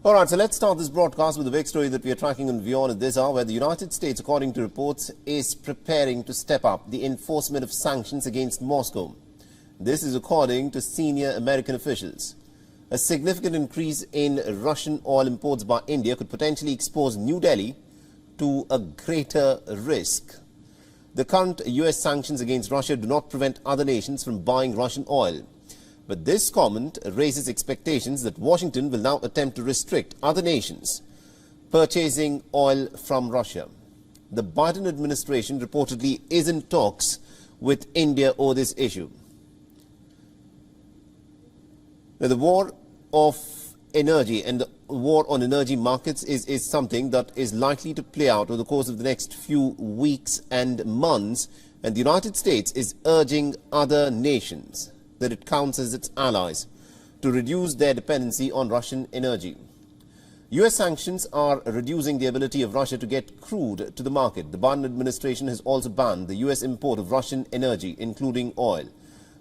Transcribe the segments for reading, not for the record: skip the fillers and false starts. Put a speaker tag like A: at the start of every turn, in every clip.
A: All right, so let's start this broadcast with the big story that we are tracking on WION at this hour, where the United States, according to reports, is preparing to step up the enforcement of sanctions against Moscow. This is according to senior American officials. A significant increase in Russian oil imports by India could potentially expose New Delhi to a greater risk. The current U.S. sanctions against Russia do not prevent other nations from buying Russian oil. But this comment raises expectations that Washington will now attempt to restrict other nations purchasing oil from Russia. The Biden administration reportedly is in talks with India over this issue. Now, the war of energy and the war on energy markets is something that is likely to play out over the course of the next few weeks and months, and the United States is urging other nations that it counts as its allies to reduce their dependency on Russian energy. U.S. sanctions are reducing the ability of Russia to get crude to the market. The Biden administration has also banned the U.S. import of Russian energy, including oil,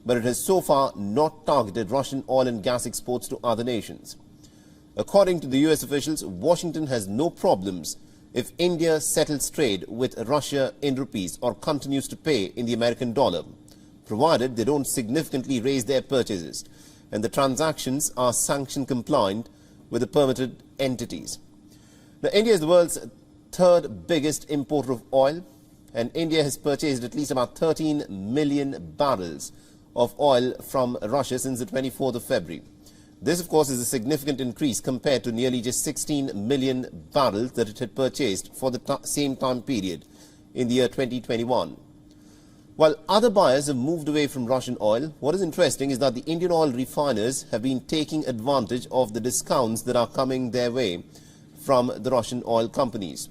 A: but it has so far not targeted Russian oil and gas exports to other nations. According to the U.S. officials, Washington has no problems if India settles trade with Russia in rupees or continues to pay in the American dollar, provided they don't significantly raise their purchases and the transactions are sanction compliant with the permitted entities. Now, India is the world's third biggest importer of oil, and India has purchased at least about 13 million barrels of oil from Russia since the 24th of February. This, of course, is a significant increase compared to nearly just 16 million barrels that it had purchased for the same time period in the year 2021. While other buyers have moved away from Russian oil, what is interesting is that the Indian oil refiners have been taking advantage of the discounts that are coming their way from the Russian oil companies.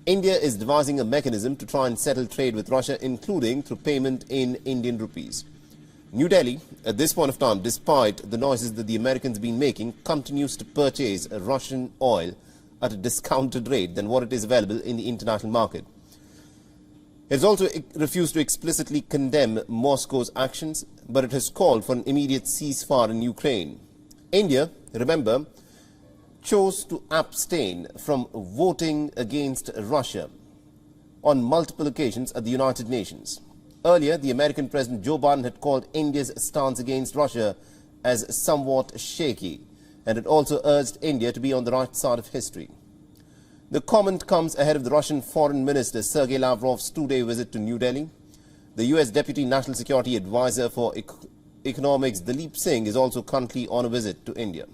A: India is devising a mechanism to try and settle trade with Russia, including through payment in Indian rupees. New Delhi, at this point of time, despite the noises that the Americans have been making, continues to purchase Russian oil at a discounted rate than what it is available in the international market. It has also refused to explicitly condemn Moscow's actions, but it has called for an immediate ceasefire in Ukraine. India, remember, chose to abstain from voting against Russia on multiple occasions at the United Nations. Earlier, the American President Joe Biden had called India's stance against Russia as somewhat shaky, and had also urged India to be on the right side of history. The comment comes ahead of the Russian Foreign Minister Sergei Lavrov's two-day visit to New Delhi. The U.S. Deputy National Security Advisor for Economics, Dalip Singh, is also currently on a visit to India.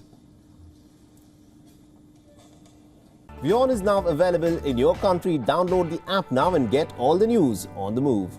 A: WION is now available in your country. Download the app now and get all the news on the move.